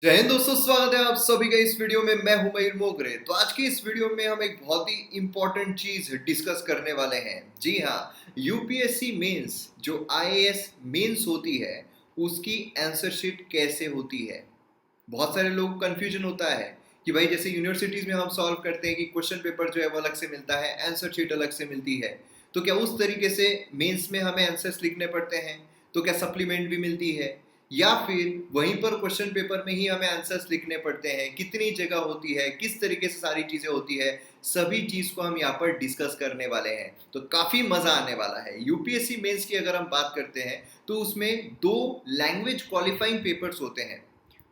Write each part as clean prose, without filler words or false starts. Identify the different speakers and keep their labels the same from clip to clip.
Speaker 1: जय हिंद दोस्तों, स्वागत है आप सभी का इस वीडियो में। मैं हूं मयूर मोगरे। तो आज की इस वीडियो में हम एक बहुत ही इंपॉर्टेंट चीज डिस्कस करने वाले हैं। जी हाँ, यूपीएससी मेंस जो आईएएस मेंस होती है उसकी आंसर शीट कैसे होती है। बहुत सारे लोग कंफ्यूजन होता है कि भाई जैसे यूनिवर्सिटीज में हम सॉल्व करते हैं कि क्वेश्चन पेपर जो है वो अलग से मिलता है, आंसर शीट अलग से मिलती है, तो क्या उस तरीके से मेंस में हमें आंसर्स लिखने पड़ते हैं? तो क्या सप्लीमेंट भी मिलती है, या फिर वहीं पर क्वेश्चन पेपर में ही हमें आंसर्स लिखने पड़ते हैं? कितनी जगह होती है, किस तरीके से सारी चीजें होती है, सभी चीज को हम यहाँ पर डिस्कस करने वाले हैं। तो काफी मजा आने वाला है। यूपीएससी मेंस की अगर हम बात करते हैं तो उसमें दो लैंग्वेज क्वालिफाइंग पेपर्स होते हैं।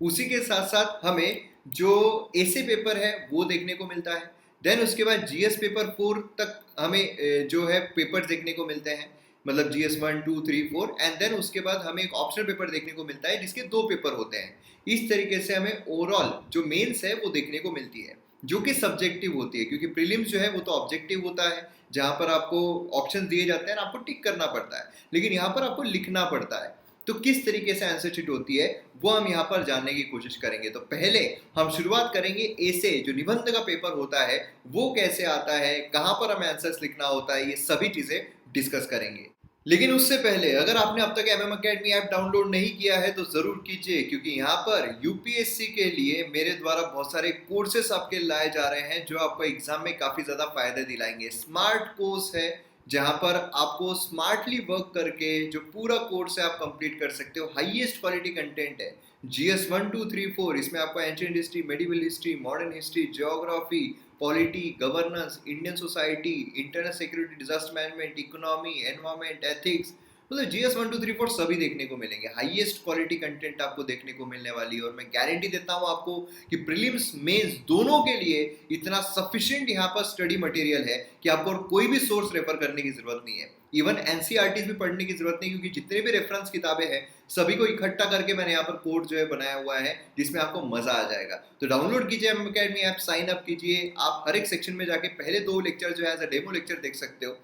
Speaker 1: उसी के साथ साथ हमें जो एसे पेपर है वो देखने को मिलता है। देन उसके बाद जीएस पेपर 4 तक हमें जो है पेपर देखने को मिलते हैं, मतलब जीएस 1 2 3 4। एंड देन उसके बाद हमें एक ऑप्शनल पेपर देखने को मिलता है जिसके दो पेपर होते हैं। इस तरीके से हमें ओवरऑल जो मेंस है वो देखने को मिलती है, जो कि सब्जेक्टिव होती है, क्योंकि प्रीलिम्स जो है वो तो ऑब्जेक्टिव होता है, जहां पर आपको ऑप्शन दिए जाते हैं, आपको टिक करना पड़ता है, लेकिन यहाँ पर आपको लिखना पड़ता है। तो किस तरीके से आंसर शीट होती है वो हम यहाँ पर जानने की कोशिश करेंगे। तो पहले हम शुरुआत करेंगे ए से, जो निबंध का पेपर होता है वो कैसे आता है, कहाँ पर हमें आंसर्स लिखना होता है, ये सभी चीजें डिस्कस करेंगे। लेकिन उससे पहले अगर आपने अब तक एमएम अकेडमी ऐप डाउनलोड नहीं किया है तो जरूर कीजिए, क्योंकि यहाँ पर यूपीएससी के लिए मेरे द्वारा बहुत सारे कोर्सेस आपके लाए जा रहे हैं जो आपको एग्जाम में काफी ज्यादा फायदे दिलाएंगे। स्मार्ट कोर्स है जहां पर आपको स्मार्टली वर्क करके जो पूरा कोर्स है आप कंप्लीट कर सकते हो। हाईएस्ट क्वालिटी कंटेंट है। जीएस 1 2 3 4, इसमें आपको ancient history, medieval history, modern history, geography, polity, governance, Indian society, internal security, disaster management, economy, environment, ethics, मतलब जीएस 1 2 3 4 सभी देखने को मिलेंगे। हाईएस्ट क्वालिटी कंटेंट आपको देखने को मिलने वाली है, और मैं गारंटी देता हूं आपको कि प्रीलिम्स मेंस दोनों के लिए इतना सफिशिएंट यहाँ पर स्टडी मटेरियल है कि आपको और कोई भी सोर्स रेफर करने की जरूरत नहीं है। इवन एनसीईआरटीज भी पढ़ने की जरूरत नहीं, क्योंकि जितने भी रेफरेंस किताबें हैं सभी को इकट्ठा करके मैंने यहाँ पर कोड जो है बनाया हुआ है, जिसमें आपको मजा आ जाएगा। तो डाउनलोड कीजिए M academy app, sign up कीजिए। आप हर एक सेक्शन में जाके पहले दो लेक्चर जो है एज अ डेमो लेक्चर देख सकते हो,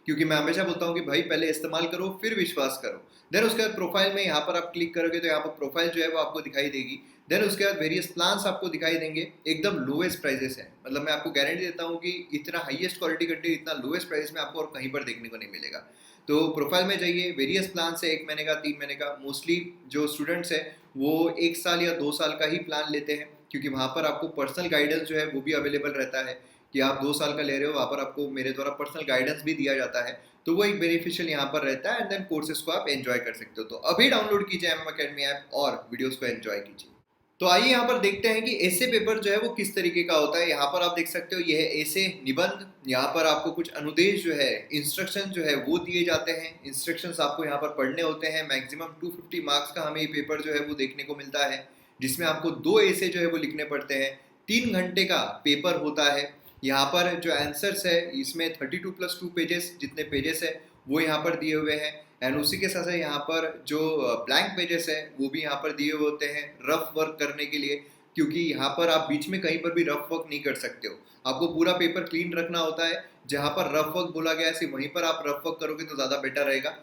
Speaker 1: क्योंकि मैं हमेशा बोलता हूँ कि भाई पहले इस्तेमाल करो फिर विश्वास करो। देन उसके बाद प्रोफाइल में यहाँ पर आप क्लिक करोगे तो यहाँ पर प्रोफाइल जो है वो आपको दिखाई देगी। देन उसके बाद वेरियस प्लान्स आपको दिखाई देंगे, एकदम लोएस्ट प्राइजेस है। मतलब मैं आपको गारंटी देता हूँ कि इतना हाईएस्ट क्वालिटी कंटेंट इतना लोएस्ट प्राइस में आपको और कहीं पर देखने को नहीं मिलेगा। तो प्रोफाइल में जाइए, वेरियस प्लान है, 1 महीने का, 3 महीने का। मोस्टली जो स्टूडेंट्स हैं वो 1 साल या 2 साल का ही प्लान लेते हैं, क्योंकि वहाँ पर आपको पर्सनल गाइडेंस जो है वो भी अवेलेबल रहता है कि आप 2 साल का ले रहे हो, वहाँ पर आपको मेरे द्वारा पर्सनल गाइडेंस भी दिया जाता है। तो वो एक बेनिफिशियल यहाँ पर रहता है, एंड देन कोर्सेज को आप एंजॉय कर सकते हो। तो अभी डाउनलोड कीजिए एम अकेडमी ऐप और वीडियोस को एंजॉय कीजिए। तो आइए यहाँ पर देखते हैं कि ऐसे पेपर जो है वो किस तरीके का होता है। यहाँ पर आप देख सकते हो ये है ऐसे निबंध। यहाँ पर आपको कुछ अनुदेश जो है, इंस्ट्रक्शन जो है वो दिए जाते हैं। इंस्ट्रक्शंस आपको यहाँ पर पढ़ने होते हैं। मैक्सिमम 250 मार्क्स का हमें ये पेपर जो है वो देखने को मिलता है, जिसमें आपको दो ऐसे जो है वो लिखने पड़ते हैं। 3 घंटे का पेपर होता है। यहाँ पर जो आंसर्स है इसमें 32+2 पेजेस जितने पेजेस है वो यहाँ पर दिए हुए हैं। एंड उसी के साथ साथ यहाँ पर जो ब्लैंक पेजेस है वो भी यहाँ पर दिए हुए होते हैं रफ वर्क करने के लिए, क्योंकि यहाँ पर आप बीच में कहीं पर भी रफ वर्क नहीं कर सकते हो। आपको पूरा पेपर क्लीन रखना होता है। जहाँ पर रफ वर्क बोला गया है सिर्फ वहीं पर आप रफ वर्क करोगे तो ज़्यादा बेटर रहेगा।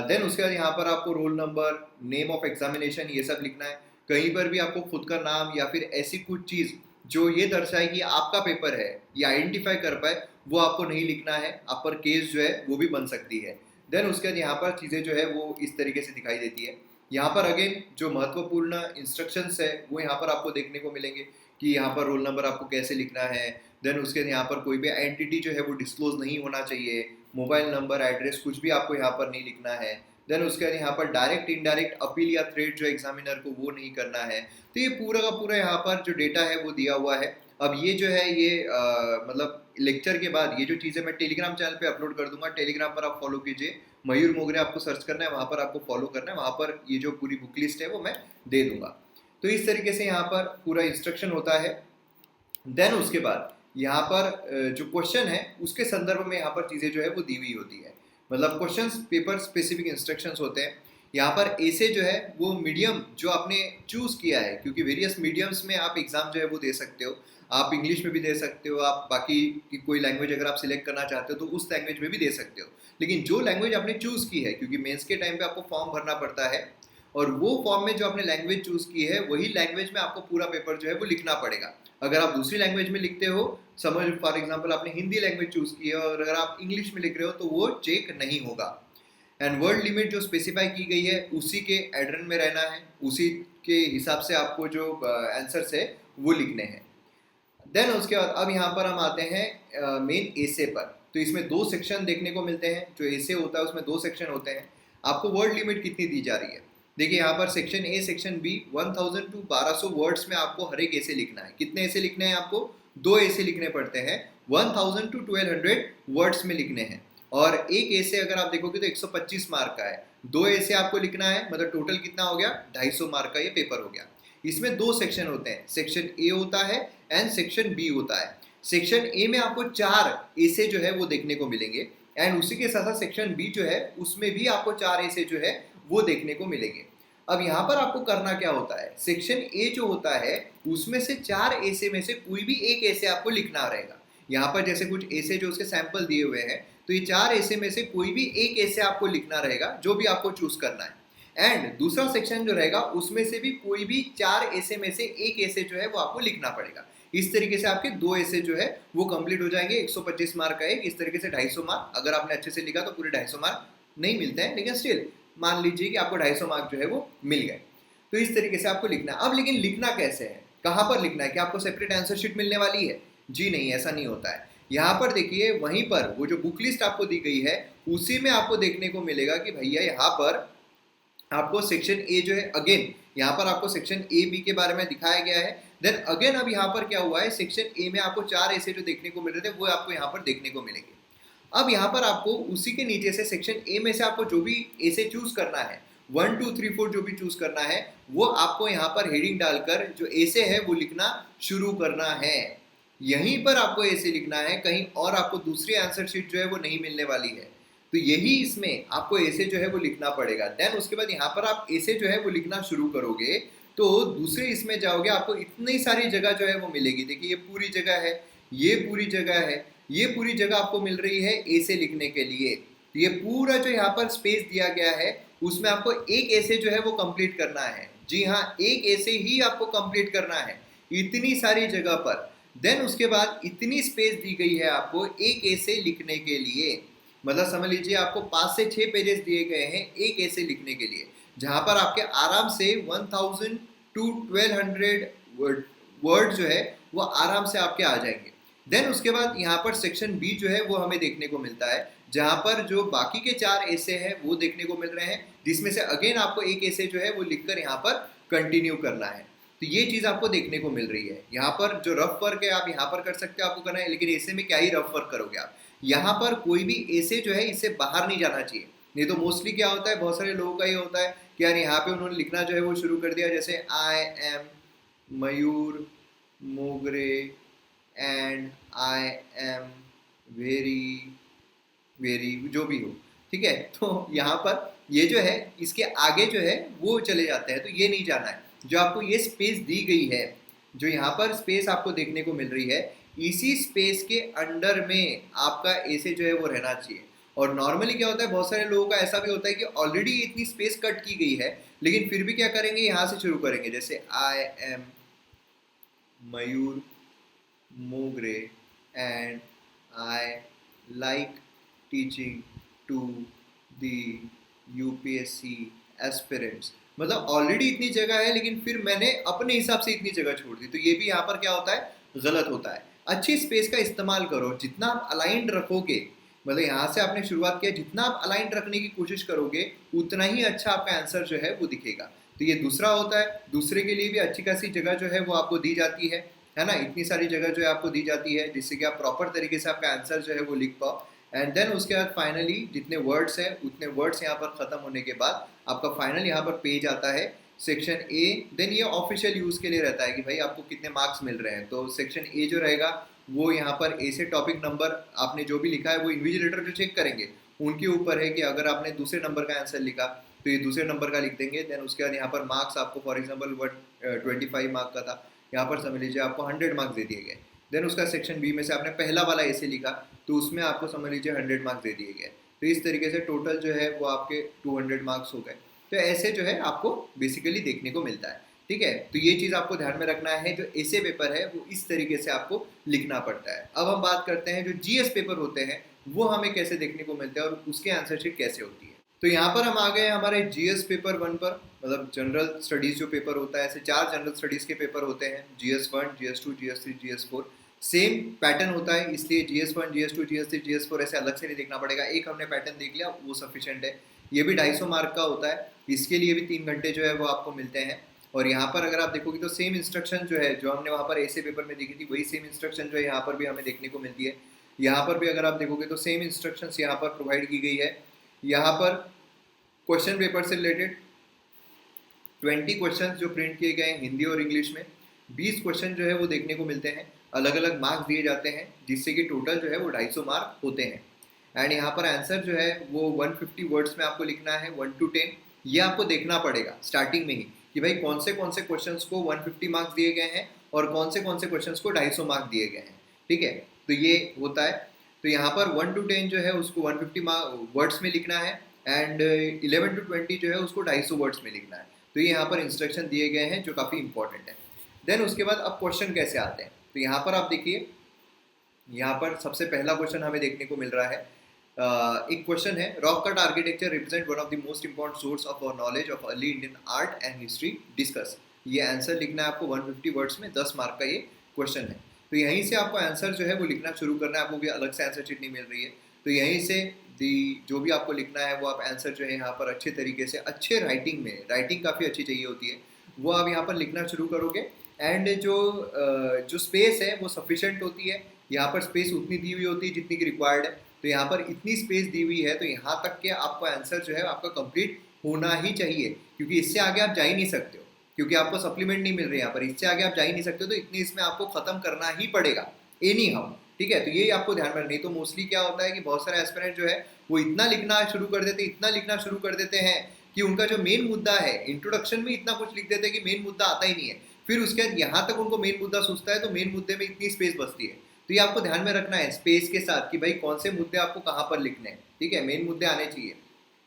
Speaker 1: देन उसके बाद यहाँ पर आपको roll number, name of examination, ये सब लिखना है। कहीं पर भी आपको खुद का नाम या फिर ऐसी कुछ चीज़ जो ये दर्शाए कि आपका पेपर है, ये आइडेंटिफाई कर पाए, वो आपको नहीं लिखना है। आप पर केस जो है वो भी बन सकती है। देन उसके बाद यहाँ पर चीज़ें जो है वो इस तरीके से दिखाई देती है। यहाँ पर अगेन जो महत्वपूर्ण इंस्ट्रक्शंस है वो यहाँ पर आपको देखने को मिलेंगे कि यहाँ पर रोल नंबर आपको कैसे लिखना है। देन उसके बाद यहाँ पर कोई भी एंटिटी जो है वो डिस्क्लोज नहीं होना चाहिए। मोबाइल नंबर, एड्रेस कुछ भी आपको यहाँ पर नहीं लिखना है। देन उसके बाद यहाँ पर डायरेक्ट इनडायरेक्ट अपील या थ्रेट जो एग्जामिनर को वो नहीं करना है। तो ये पूरा का पूरा यहाँ पर जो डेटा है वो दिया हुआ है। अब ये जो है ये मतलब लेक्चर के बाद ये जो चीज़ें मैं टेलीग्राम चैनल पे अपलोड कर दूंगा। टेलीग्राम पर आप फॉलो कीजिए, मयूर मोगरे आपको सर्च करना है, वहाँ पर आपको फॉलो करना है। वहाँ पर ये जो पूरी बुक लिस्ट है वो मैं दे दूंगा। तो इस तरीके से यहाँ पर पूरा इंस्ट्रक्शन होता है। देन उसके बाद यहाँ पर जो क्वेश्चन है उसके संदर्भ में यहाँ पर चीज़ें जो है वो दी हुई होती है। मतलब क्वेश्चंस पेपर स्पेसिफिक इंस्ट्रक्शंस होते हैं। यहाँ पर ऐसे जो है वो मीडियम जो आपने चूज किया है, क्योंकि वेरियस मीडियम्स में आप एग्जाम जो है वो दे सकते हो। आप इंग्लिश में भी दे सकते हो, आप बाकी की कोई लैंग्वेज अगर आप सिलेक्ट करना चाहते हो तो उस लैंग्वेज में भी दे सकते हो। लेकिन जो लैंग्वेज आपने चूज की है, क्योंकि मेंस के टाइम पे आपको फॉर्म भरना पड़ता है, और वो फॉर्म में जो आपने लैंग्वेज चूज की है वही लैंग्वेज में आपको पूरा पेपर जो है वो लिखना पड़ेगा। अगर आप दूसरी लैंग्वेज में लिखते हो, समझ फॉर एग्जांपल आपने हिंदी लैंग्वेज चूज की है और अगर आप इंग्लिश में लिख रहे हो तो वो चेक नहीं होगा। एंड वर्ड लिमिट जो स्पेसिफाई की गई है उसी के एड्रेन में रहना है, उसी के हिसाब से आपको जो आंसर्स है वो लिखने हैं। देन उसके बाद अब यहाँ पर हम आते हैं मेन एसे पर। तो इसमें दो सेक्शन देखने को मिलते हैं। जो एसे होता है उसमें दो सेक्शन होते हैं। आपको वर्ड लिमिट कितनी दी जा रही है, देखिए यहाँ पर section A section B 1000 to 1200 words में आपको हर एक एसे लिखना है। कितने एसे लिखने हैं आपको, दो एसे लिखने पड़ते हैं। 1000 टू 1200 वर्ड्स में लिखने हैं। और एक एसे अगर आप देखोगे तो 125 मार्क का है। दो एसे आपको लिखना है, मतलब टोटल कितना हो गया, 250 मार्क का ये पेपर हो गया। इसमें दो सेक्शन होते हैं, सेक्शन ए होता है एंड सेक्शन बी होता है। सेक्शन ए में आपको 4 एसे जो है वो देखने को मिलेंगे एंड उसी के साथ साथ सेक्शन बी जो है उसमें भी आपको 4 एसे जो है वो देखने को मिलेंगे। अब यहाँ पर आपको करना क्या होता है, सेक्शन ए जो होता है उसमें से 4 एसे में से कोई भी एक एसे आपको लिखना रहेगा। यहाँ पर जैसे कुछ एसे जो उसके सैंपल दिए हुए हैं, तो ये 4 एसे में से कोई भी एक एसे आपको लिखना रहेगा, जो भी आपको चूज करना है। एंड दूसरा सेक्शन जो रहेगा उसमें से भी कोई भी 4 एसे में से एक एसे जो है वो आपको लिखना पड़ेगा। इस तरीके से आपके दो एसे जो है वो कंप्लीट हो जाएंगे। 125 मार्क का एक, इस तरीके से 250 मार्क। अगर आपने अच्छे से लिखा तो पूरे 250 मार्क नहीं मिलते हैं, लेकिन स्टिल मान लीजिए कि आपको 250 मार्क जो है वो मिल गए। तो इस तरीके से आपको लिखना है। अब लेकिन लिखना कैसे है, कहाँ पर लिखना है, क्या आपको सेपरेट आंसर शीट मिलने वाली है? जी नहीं, ऐसा नहीं होता है। यहाँ पर देखिए वहीं पर वो जो बुक लिस्ट आपको दी गई है उसी में आपको देखने को मिलेगा कि भैया यहाँ पर आपको सेक्शन ए जो है, अगेन यहाँ पर आपको सेक्शन ए बी के बारे में दिखाया गया है। देन अगेन अब यहाँ पर क्या हुआ है, सेक्शन ए में आपको 4 ऐसे जो देखने को मिल रहे थे वो आपको यहाँ पर देखने को मिलेंगे। अब यहाँ पर आपको उसी के नीचे से सेक्शन ए में से आपको जो भी ऐसे चूज करना है, 1 2 3 4 जो भी चूज करना है वो आपको यहाँ पर हेडिंग डालकर जो ऐसे है वो लिखना शुरू करना है। यहीं पर आपको ऐसे लिखना है, कहीं और आपको दूसरी आंसर शीट जो है वो नहीं मिलने वाली है। तो यही इसमें आपको ऐसे जो है वो लिखना पड़ेगा। देन उसके बाद यहाँ पर आप ऐसे जो है वो लिखना शुरू करोगे तो दूसरे इसमें जाओगे, आपको इतनी सारी जगह जो है वो मिलेगी। देखिए ये पूरी जगह है, ये पूरी जगह है, ये पूरी जगह आपको मिल रही है ऐसे लिखने के लिए। तो ये पूरा जो यहाँ पर स्पेस दिया गया है उसमें आपको एक ऐसे जो है वो कंप्लीट करना है। जी हाँ, एक ऐसे ही आपको कंप्लीट करना है इतनी सारी जगह पर। देन उसके बाद इतनी स्पेस दी गई है आपको एक ऐसे लिखने के लिए, मतलब समझ लीजिए आपको 5 से 6 पेजेस दिए गए हैं एक ऐसे लिखने के लिए, जहां पर आपके आराम से 1000 टू 1200 वर्ड जो है वो आराम से आपके आ जाएंगे। देन उसके बाद यहाँ पर सेक्शन बी जो है वो हमें देखने को मिलता है, जहां पर जो बाकी के 4 ऐसे हैं वो देखने को मिल रहे हैं, जिसमें से अगेन आपको एक ऐसे जो है वो लिखकर यहाँ पर कंटिन्यू करना है। तो ये चीज आपको देखने को मिल रही है। यहाँ पर जो रफ वर्क है आप यहाँ पर कर सकते हो, आपको करना है, लेकिन ऐसे में क्या ही रफ वर्क करोगे आप। यहाँ पर कोई भी ऐसे जो है इससे बाहर नहीं जाना चाहिए। नहीं तो मोस्टली क्या होता है, बहुत सारे लोगों का ये होता है कि यार यहाँ पे उन्होंने लिखना जो है वो शुरू कर दिया, जैसे आई am Mayur Mogre and I am very very जो भी हो, ठीक है। तो यहाँ पर ये जो है इसके आगे जो है वो चले जाते हैं, तो ये नहीं जाना है। जो आपको ये स्पेस दी गई है, जो यहाँ पर स्पेस आपको देखने को मिल रही है, इसी स्पेस के अंडर में आपका ऐसे जो है वो रहना चाहिए। और नॉर्मली क्या होता है, बहुत सारे लोगों का ऐसा भी होता है कि ऑलरेडी इतनी स्पेस कट की गई है, लेकिन फिर भी क्या करेंगे, यहाँ से शुरू करेंगे, जैसे आई am Mayur Mogre and I like teaching to the UPSC aspirants. मतलब ऑलरेडी इतनी जगह है लेकिन फिर मैंने अपने हिसाब से इतनी जगह छोड़ दी, तो ये भी यहाँ पर क्या होता है, गलत होता है। अच्छी स्पेस का इस्तेमाल करो, जितना आप अलाइंड रखोगे, मतलब यहाँ से आपने शुरुआत किया, जितना आप अलाइंड रखने की कोशिश करोगे उतना ही अच्छा आपका आंसर जो है वो दिखेगा। तो ये दूसरा होता है, दूसरे के लिए भी अच्छी खासी जगह जो है वो आपको दी जाती है ना, इतनी सारी जगह जो है आपको दी जाती है जिससे कि आप प्रॉपर तरीके से आपका आंसर जो है वो लिख पाओ। एंड देन उसके बाद फाइनली जितने वर्ड्स हैं उतने वर्ड्स यहाँ पर खत्म होने के बाद आपका फाइनल यहाँ पर पेज आता है सेक्शन ए। देन ये ऑफिशियल यूज़ के लिए रहता है कि भाई आपको कितने मार्क्स मिल रहे हैं। तो सेक्शन ए जो रहेगा वो यहाँ पर ए से टॉपिक नंबर आपने जो भी लिखा है वो इन्विजिलेटर जो चेक करेंगे उनके ऊपर है कि अगर आपने दूसरे नंबर का आंसर लिखा तो ये दूसरे नंबर का लिख देंगे। देन उसके बाद यहाँ पर मार्क्स आपको फॉर एग्जाम्पल 25 मार्क का था, यहाँ पर समझ लीजिए आपको 100 मार्क्स दे दिए गए। देन उसका सेक्शन बी में से आपने पहला वाला ऐसे लिखा तो उसमें आपको समझ लीजिए 100 मार्क्स दे दिए गए। तो इस तरीके से टोटल जो है वो आपके 200 मार्क्स हो गए। तो ऐसे जो है आपको बेसिकली देखने को मिलता है। ठीक है, तो ये चीज़ आपको ध्यान में रखना है, जो ऐसे पेपर है वो इस तरीके से आपको लिखना पड़ता है। अब हम बात करते हैं जो जीएस पेपर होते हैं वो हमें कैसे देखने को मिलते हैं और उसके आंसर शीट कैसे होती है। तो यहाँ पर हम आ गए हमारे जीएस पेपर 1 पर, मतलब जनरल स्टडीज जो पेपर होता है, ऐसे 4 जनरल स्टडीज के पेपर होते हैं, GS 1, GS 2, GS 3, GS 4। Same pattern होता है, इसलिए जीएस 1, जीएस 2, जीएस 3, जीएस 4 ऐसे अलग से नहीं देखना पड़ेगा, एक हमने पैटर्न देख लिया वो सफिशिएंट है। ये भी 250 मार्क का होता है, इसके लिए भी 3 घंटे जो है वो आपको मिलते हैं। और यहाँ पर अगर आप देखोगे तो सेम इंस्ट्रक्शन जो है जो हमने वहाँ पर ऐसे पेपर में देखी थी वही सेम इंस्ट्रक्शन जो है यहाँ पर भी हमें देखने को मिलती है। यहाँ पर भी अगर आप देखोगे तो सेम इंस्ट्रक्शंस यहाँ पर प्रोवाइड की गई है। यहाँ पर क्वेश्चन पेपर से रिलेटेड 20 क्वेश्चन जो प्रिंट किए गए हैं हिंदी और इंग्लिश में, 20 क्वेश्चन जो है वो देखने को मिलते हैं, अलग अलग मार्क्स दिए जाते हैं, जिससे कि टोटल जो है वो 250 मार्क होते हैं। एंड यहाँ पर आंसर जो है वो 150 वर्ड्स में आपको लिखना है, 1 to 10। ये आपको देखना पड़ेगा स्टार्टिंग में ही कि भाई कौन से क्वेश्चंस को 150 मार्क्स दिए गए हैं और कौन से क्वेश्चंस को 250 मार्क्स दिए गए हैं। ठीक है, तो ये होता है। तो यहाँ पर 1 to 10 जो है उसको 150 वर्ड्स में लिखना है एंड 11 to 20 जो है उसको 250 वर्ड्स में लिखना है। तो ये यहाँ पर इंस्ट्रक्शन दिए गए हैं जो काफ़ी इंपॉर्टेंट है। देन उसके बाद अब क्वेश्चन कैसे आते हैं, तो यहाँ पर आप देखिए, यहाँ पर सबसे पहला क्वेश्चन हमें देखने को मिल रहा है। एक क्वेश्चन है, rock cut architecture represent one of the most important source of our knowledge of early Indian art and history, discuss. ये आंसर लिखना है आपको 150 वर्ड्स में, 10 मार्क का ये क्वेश्चन है। तो यहीं से आपको आंसर जो है वो लिखना शुरू करना है, आपको भी अलग से आंसर शीट नहीं मिल रही है। तो यहीं से जो भी आपको लिखना है वो आप आंसर जो है यहाँ पर अच्छे तरीके से, अच्छे राइटिंग में, राइटिंग काफ़ी अच्छी चाहिए होती है, वो आप यहाँ पर लिखना शुरू करोगे। एंड जो स्पेस है वो सफिशेंट होती है, यहाँ पर स्पेस उतनी दी हुई होती है जितनी की रिक्वायर्ड है। तो यहाँ पर इतनी स्पेस दी हुई है तो यहाँ तक के आपका आंसर जो है आपका कंप्लीट होना ही चाहिए, क्योंकि इससे आगे आप जा ही नहीं सकते हो, क्योंकि आपको सप्लीमेंट नहीं मिल रही है यहाँ पर, इससे आगे आप जा ही नहीं सकते हो। तो इतनी इसमें आपको खत्म करना ही पड़ेगा एनी हाउ। ठीक है, तो ये आपको ध्यान में, नहीं तो मोस्टली क्या होता है कि बहुत सारे एस्पिरेंट जो है वो इतना लिखना शुरू कर देते, इतना लिखना शुरू कर देते हैं कि उनका जो मेन मुद्दा है, इंट्रोडक्शन में इतना कुछ लिख देते हैं कि मेन मुद्दा आता ही नहीं है। फिर उसके बाद यहाँ तक उनको मेन मुद्दा सूझता है तो मेन मुद्दे में इतनी स्पेस बचती है। तो ये आपको ध्यान में रखना है स्पेस के साथ कि भाई कौन से मुद्दे आपको कहाँ पर लिखने हैं। ठीक है, मेन मुद्दे आने चाहिए।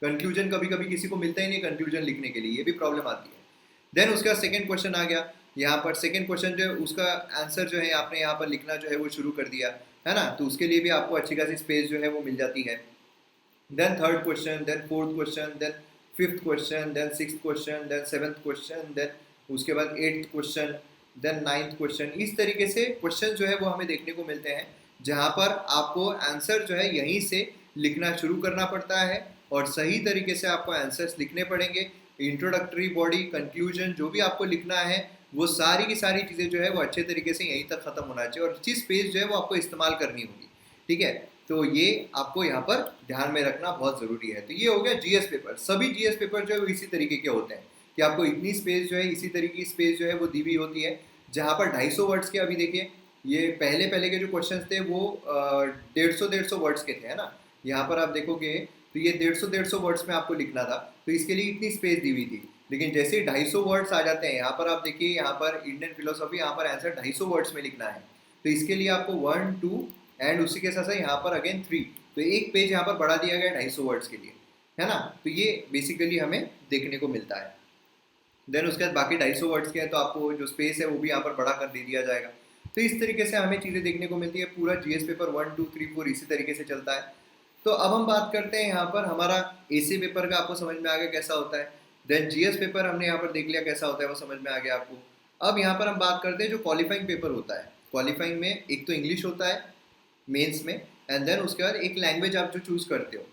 Speaker 1: कंक्लूजन कभी कभी किसी को मिलता ही नहीं कंक्लूजन लिखने के लिए, ये भी प्रॉब्लम आती है। देन उसके बाद सेकंड क्वेश्चन आ गया। यहाँ पर सेकंड क्वेश्चन जो है उसका आंसर जो है आपने यहाँ पर लिखना जो है वो शुरू कर दिया है ना, तो उसके लिए भी आपको अच्छी खासी स्पेस जो है वो मिल जाती है। Then third question, then fourth question, then fifth question, then sixth question, then seventh question, then उसके बाद 8th question, then 9th question. इस तरीके से क्वेश्चन जो है वो हमें देखने को मिलते हैं, जहाँ पर आपको आंसर जो है यहीं से लिखना शुरू करना पड़ता है और सही तरीके से आपको आंसर्स लिखने पड़ेंगे। इंट्रोडक्टरी बॉडी, कंक्लूजन, जो भी आपको लिखना है वो सारी की सारी चीज़ें जो है वो अच्छे तरीके से यहीं तक खत्म होना चाहिए और अच्छी स्पेस जो है वो आपको इस्तेमाल करनी होगी। ठीक है, तो ये आपको यहाँ पर ध्यान में रखना बहुत ज़रूरी है। तो ये हो गया जीएस पेपर। सभी जीएस पेपर जो है वो इसी तरीके के होते हैं कि आपको इतनी स्पेस जो है, इसी तरीके की स्पेस जो है वो दी हुई होती है, जहाँ पर 250 वर्ड्स के, अभी देखिए ये पहले के जो क्वेश्चन थे वो 150 वर्ड्स के थे, है ना। यहाँ पर आप देखोगे तो ये 150 वर्ड्स में आपको लिखना था, तो इसके लिए इतनी स्पेस दी हुई थी। लेकिन जैसे ही 250 वर्ड्स आ जाते हैं, यहाँ पर आप देखिए, यहाँ पर इंडियन फिलोसॉफी, यहाँ पर आंसर 250 वर्ड्स में लिखना है, तो इसके लिए आपको 1, 2 एंड उसी के साथ साथ यहाँ पर अगेन 3, तो एक पेज यहाँ पर बढ़ा दिया गया 250 वर्ड्स के लिए, है ना। तो ये बेसिकली हमें देखने को मिलता है। देन उसके बाद बाकी 250 वर्ड्स के हैं तो आपको जो स्पेस है वो भी यहाँ पर बड़ा कर दे दिया जाएगा। तो इस तरीके से हमें चीज़ें देखने को मिलती है। पूरा जीएस पेपर 1, 2, 3, 4 इसी तरीके से चलता है। तो अब हम बात करते हैं यहाँ पर हमारा एसी पेपर का, आपको समझ में आ गया कैसा होता है। देन जीएस पेपर हमने यहाँ पर देख लिया कैसा होता है, वो समझ में आ गया आपको। अब यहाँ पर हम बात करते हैं जो क्वालिफाइंग पेपर होता है। क्वालिफाइंग में एक तो इंग्लिश होता है मेंस में, एंड देन उसके बाद एक लैंग्वेज आप जो चूज़ करते हो,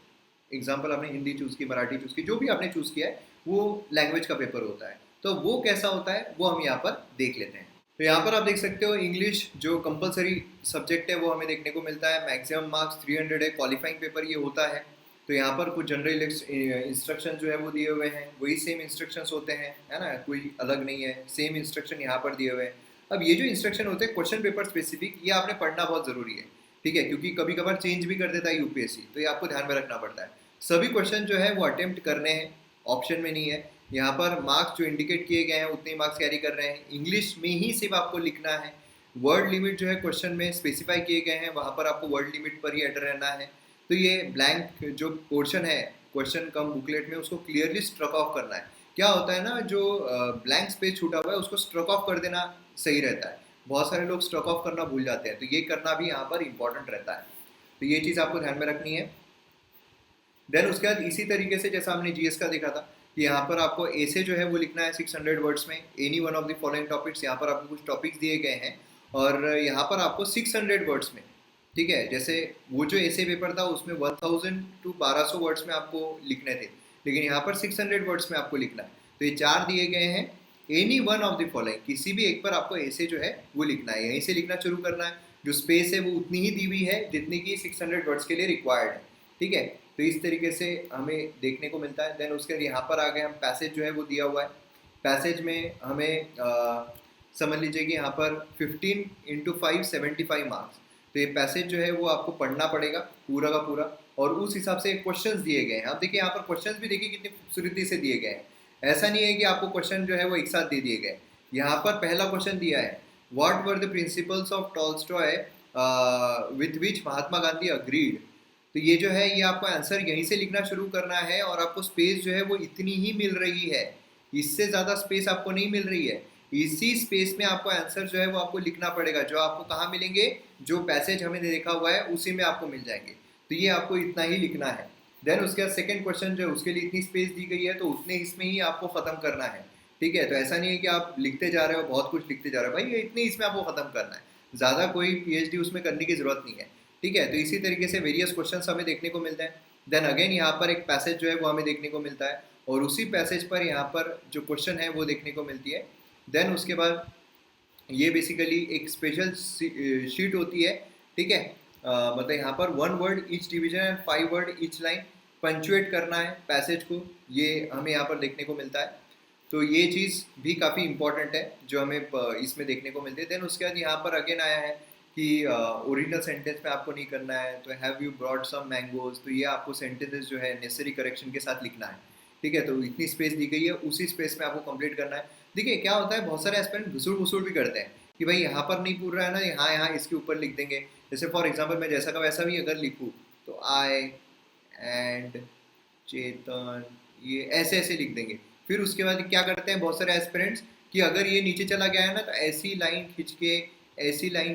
Speaker 1: एग्जाम्पल आपने हिंदी चूज़ की, मराठी चूज़ की, जो भी आपने चूज़ किया है वो लैंग्वेज का पेपर होता है। तो वो कैसा होता है वो हम यहाँ पर देख लेते हैं। तो यहाँ पर आप देख सकते हो इंग्लिश जो कंपलसरी सब्जेक्ट है वो हमें देखने को मिलता है। मैक्सिमम मार्क्स 300 है। क्वालिफाइंग पेपर ये होता है। तो यहाँ पर कुछ जनरल इंस्ट्रक्शन जो है वो दिए हुए हैं, वही सेम इंस्ट्रक्शंस होते हैं, है ना, कोई अलग नहीं है, सेम इंस्ट्रक्शन यहाँ पर दिए हुए हैं। अब ये जो इंस्ट्रक्शन होते हैं क्वेश्चन पेपर स्पेसिफिक, ये आपने पढ़ना बहुत ज़रूरी है। ठीक है, क्योंकि कभी कभार चेंज भी कर देता है यूपीएससी, तो ये आपको ध्यान में रखना पड़ता है। सभी क्वेश्चन जो है वो अटेम्प्ट करने हैं, ऑप्शन में नहीं है। यहाँ पर मार्क्स जो इंडिकेट किए गए हैं उतने मार्क्स कैरी कर रहे हैं। इंग्लिश में ही सिर्फ आपको लिखना है। वर्ड लिमिट जो है क्वेश्चन में स्पेसिफाई किए गए हैं, वहाँ पर आपको वर्ड लिमिट पर ही अटर रहना है। तो ये ब्लैंक जो पोर्शन है क्वेश्चन कम बुकलेट में, उसको क्लियरली स्ट्रक ऑफ करना है। क्या होता है ना, जो ब्लैंक स्पेस छूटा हुआ है उसको स्ट्रक ऑफ कर देना सही रहता है। बहुत सारे लोग स्ट्रक ऑफ करना भूल जाते हैं, तो ये करना भी यहाँ पर इंपॉर्टेंट रहता है। तो ये चीज़ आपको ध्यान में रखनी है। देन उसके बाद इसी तरीके से जैसा हमने जीएस का देखा था कि यहाँ पर आपको ऐसे जो है वो लिखना है 600 वर्ड्स में, any one of the following topics. यहाँ पर आपको कुछ टॉपिक्स दिए गए हैं और यहाँ पर आपको 600 वर्ड्स में, ठीक है, जैसे वो जो ऐसे पेपर था उसमें 1000 to 1200 वर्ड्स में आपको लिखने थे, लेकिन यहाँ पर 600 वर्ड्स में आपको लिखना है। तो ये 4 दिए गए हैं, any one of the following, किसी भी एक पर आपको ऐसे जो है वो लिखना है, यहीं से लिखना शुरू करना है। जो स्पेस है वो उतनी ही दी हुई है जितनी की 600 वर्ड्स के लिए रिक्वायर्ड है, ठीक है। तो इस तरीके से हमें देखने को मिलता है। देन उसके बाद यहाँ पर आगे हम पैसेज जो है वो दिया हुआ है। पैसेज में हमें समझ लीजिए कि यहाँ पर 15 × 5 75 मार्क्स। तो ये पैसेज जो है वो आपको पढ़ना पड़ेगा पूरा का पूरा, और उस हिसाब से क्वेश्चंस दिए गए हैं। आप देखिए यहाँ पर क्वेश्चंस भी देखिए कितनी खूबसूरती से दिए गए हैं। ऐसा नहीं है कि आपको क्वेश्चन जो है वो एक साथ दे दिए गए। यहाँ पर पहला क्वेश्चन दिया है, what were the principles of Tolstoy with which Mahatma Gandhi agreed. तो ये जो है ये आपको आंसर यहीं से लिखना शुरू करना है, और आपको स्पेस जो है वो इतनी ही मिल रही है, इससे ज़्यादा स्पेस आपको नहीं मिल रही है। इसी स्पेस में आपको आंसर जो है वो आपको लिखना पड़ेगा, जो आपको कहाँ मिलेंगे, जो पैसेज हमें देखा हुआ है उसी में आपको मिल जाएंगे। तो ये आपको इतना ही लिखना है। देन उसके बाद सेकंड क्वेश्चन जो है उसके लिए इतनी स्पेस दी गई है, तो उतने इसमें ही आपको ख़त्म करना है, ठीक है। तो ऐसा नहीं है कि आप लिखते जा रहे हो, बहुत कुछ लिखते जा रहे हो, भाई ये इतनी इसमें आपको ख़त्म करना है, ज़्यादा कोई पीएचडी उसमें करने की ज़रूरत नहीं है, ठीक है। तो इसी तरीके से वेरियस क्वेश्चंस हमें देखने को मिलते हैं। देन अगेन यहाँ पर एक पैसेज जो है वो हमें देखने को मिलता है, और उसी पैसेज पर यहाँ पर जो क्वेश्चन है वो देखने को मिलती है। देन उसके बाद ये बेसिकली एक स्पेशल शीट होती है, ठीक है। मतलब यहाँ पर 1 word each division and 5 word each line, punctuate करना है पैसेज को, ये हमें यहाँ पर देखने को मिलता है। तो ये चीज़ भी काफ़ी इंपॉर्टेंट है जो हमें इसमें देखने को मिलती है। देन उसके बाद यहाँ पर अगेन आया है कि ओरिजिनल सेंटेंस में आपको नहीं करना है, तो have you brought some mangoes, तो ये आपको सेंटेंसेस जो है नेसेसरी करेक्शन के साथ लिखना है, ठीक है। तो इतनी स्पेस दी गई है, उसी स्पेस में आपको कंप्लीट करना है। देखिए क्या होता है, बहुत सारे एस्पिरेंट घुसूड़ भी करते हैं कि भाई यहाँ पर नहीं पूछ रहा है ना, यहाँ यहाँ इसके ऊपर लिख देंगे। जैसे फॉर एग्जाम्पल मैं जैसा का वैसा भी अगर लिखूँ तो आई एंड चेतन, ये ऐसे ऐसे लिख देंगे। फिर उसके बाद क्या करते हैं बहुत सारे एस्पिरेंट्स कि अगर ये नीचे चला गया है ना, तो ऐसी लाइन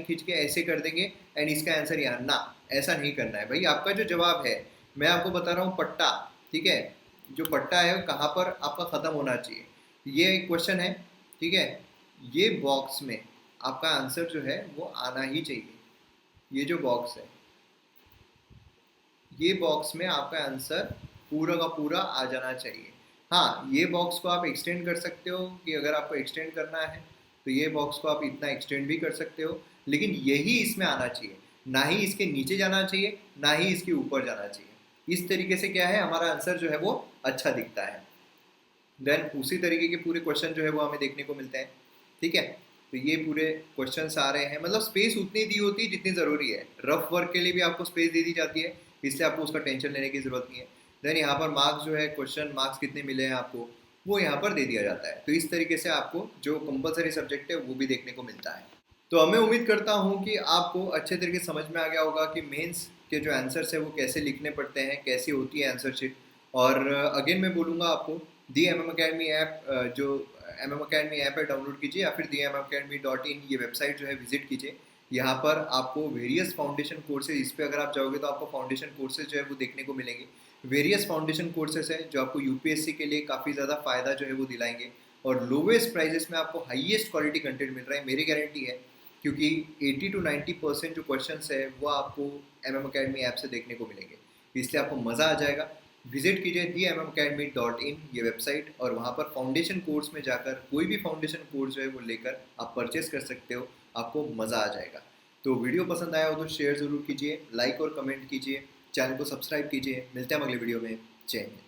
Speaker 1: खींच के ऐसे कर देंगे एंड इसका आंसर यहाँ ना, ऐसा नहीं करना है भाई। आपका जो जवाब है, मैं आपको बता रहा हूँ पट्टा, ठीक है, जो पट्टा है कहाँ पर आपका ख़त्म होना चाहिए, ये एक क्वेश्चन है, ठीक है। ये बॉक्स में आपका आंसर जो है वो आना ही चाहिए। ये जो बॉक्स है, ये बॉक्स में आपका आंसर पूरा का पूरा आ जाना चाहिए। हाँ, ये बॉक्स को आप एक्सटेंड कर सकते हो कि अगर आपको एक्सटेंड करना है तो ये बॉक्स को आप इतना एक्सटेंड भी कर सकते हो, लेकिन यही इसमें आना चाहिए, ना ही इसके नीचे जाना चाहिए, ना ही इसके ऊपर जाना चाहिए। इस तरीके से क्या है, हमारा आंसर जो है वो अच्छा दिखता है। देन उसी तरीके के पूरे क्वेश्चन जो है वो हमें देखने को मिलते हैं, ठीक है। तो ये पूरे क्वेश्चन आ रहे हैं, मतलब स्पेस उतनी दी होती है जितनी ज़रूरी है। रफ वर्क के लिए भी आपको स्पेस दे दी जाती है, इसलिए आपको उसका टेंशन लेने की ज़रूरत नहीं है। देन यहाँ पर मार्क्स जो है, क्वेश्चन मार्क्स कितने मिले हैं आपको, वो यहाँ पर दे दिया जाता है। तो इस तरीके से आपको जो कंपलसरी सब्जेक्ट है वो भी देखने को मिलता है। तो मैं उम्मीद करता हूँ कि आपको अच्छे तरीके से समझ में आ गया होगा कि मेंस के जो आंसर्स है वो कैसे लिखने पड़ते हैं, कैसी होती है आंसर शीट। और अगेन मैं बोलूँगा आपको दी एम एम अकेडमी ऐप, जो एम एम अकेडमी ऐप है, डाउनलोड कीजिए, या फिर themmacademy.in ये वेबसाइट जो है विजिट कीजिए। यहाँ पर आपको वेरियस फाउंडेशन कोर्सेज, इस पर अगर आप जाओगे तो आपको फाउंडेशन कोर्सेज जो है वो देखने को मिलेंगे। वेरियस फाउंडेशन कोर्सेज है जो आपको यूपीएससी के लिए काफ़ी ज़्यादा फ़ायदा जो है वो दिलाएंगे, और लोवेस्ट प्राइजेस में आपको हाईएस्ट क्वालिटी कंटेंट मिल रहा है, मेरी गारंटी है। क्योंकि 80 to 90% जो क्वेश्चंस है वो आपको एम एम अकेडमी ऐप से देखने को मिलेंगे, इसलिए आपको मज़ा आ जाएगा। विजिट कीजिए themmacademy.in ये वेबसाइट, और वहाँ पर फाउंडेशन कोर्स में जाकर कोई भी फाउंडेशन कोर्स जो है वो लेकर आप परचेस कर सकते हो, आपको मज़ा आ जाएगा। तो वीडियो पसंद आया हो तो शेयर ज़रूर कीजिए, लाइक और कमेंट कीजिए, चैनल को सब्सक्राइब कीजिए। मिलते हैं अगले वीडियो में। जय हिंद।